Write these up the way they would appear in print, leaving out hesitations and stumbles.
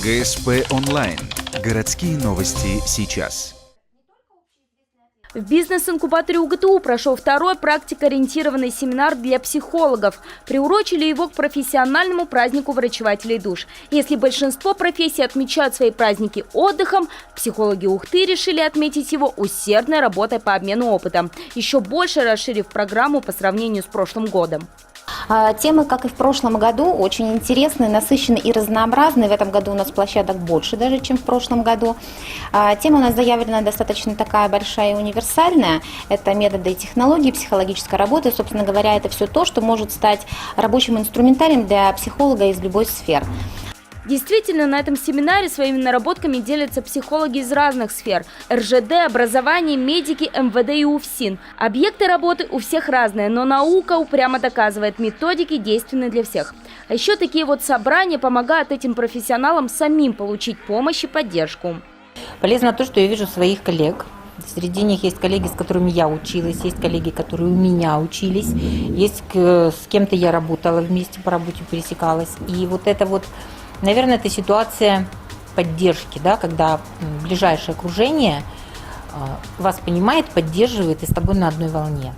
ГСП онлайн. Городские новости сейчас. В бизнес-инкубаторе УГТУ прошел второй практикоориентированный семинар для психологов. Приурочили его к профессиональному празднику врачевателей душ. Если большинство профессий отмечают свои праздники отдыхом, психологи Ухты решили отметить его усердной работой по обмену опытом, еще больше расширив программу по сравнению с прошлым годом. Темы, как и в прошлом году, очень интересные, насыщенные и разнообразные. В этом году у нас площадок больше даже, чем в прошлом году. Тема у нас заявлена достаточно такая большая и универсальная. Это методы и технологии психологической работы. Собственно говоря, это все то, что может стать рабочим инструментарием для психолога из любой сферы. Действительно, на этом семинаре своими наработками делятся психологи из разных сфер – РЖД, образование, медики, МВД и УФСИН. Объекты работы у всех разные, но наука упрямо доказывает, методики действенны для всех. А еще такие вот собрания помогают этим профессионалам самим получить помощь и поддержку. Полезно то, что я вижу своих коллег. Среди них есть коллеги, с которыми я училась, есть коллеги, которые у меня учились, есть с кем-то я работала вместе по работе, пересекалась. И вот это вот, наверное, это ситуация поддержки, да, когда ближайшее окружение вас понимает, поддерживает и с тобой на одной волне.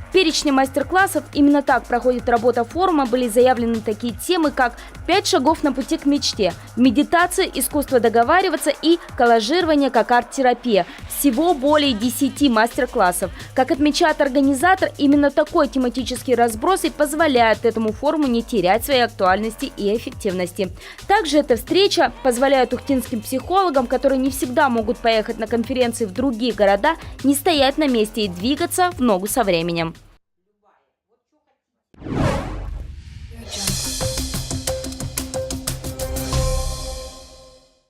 В перечне мастер-классов именно так проходит работа форума. Были заявлены такие темы, как «5 шагов на пути к мечте», медитация, искусство договариваться и коллажирование как арт-терапия. Всего более 10 мастер-классов. Как отмечает организатор, именно такой тематический разброс и позволяет этому форуму не терять своей актуальности и эффективности. Также эта встреча позволяет ухтинским психологам, которые не всегда могут поехать на конференции в другие города, не стоять на месте и двигаться в ногу со временем.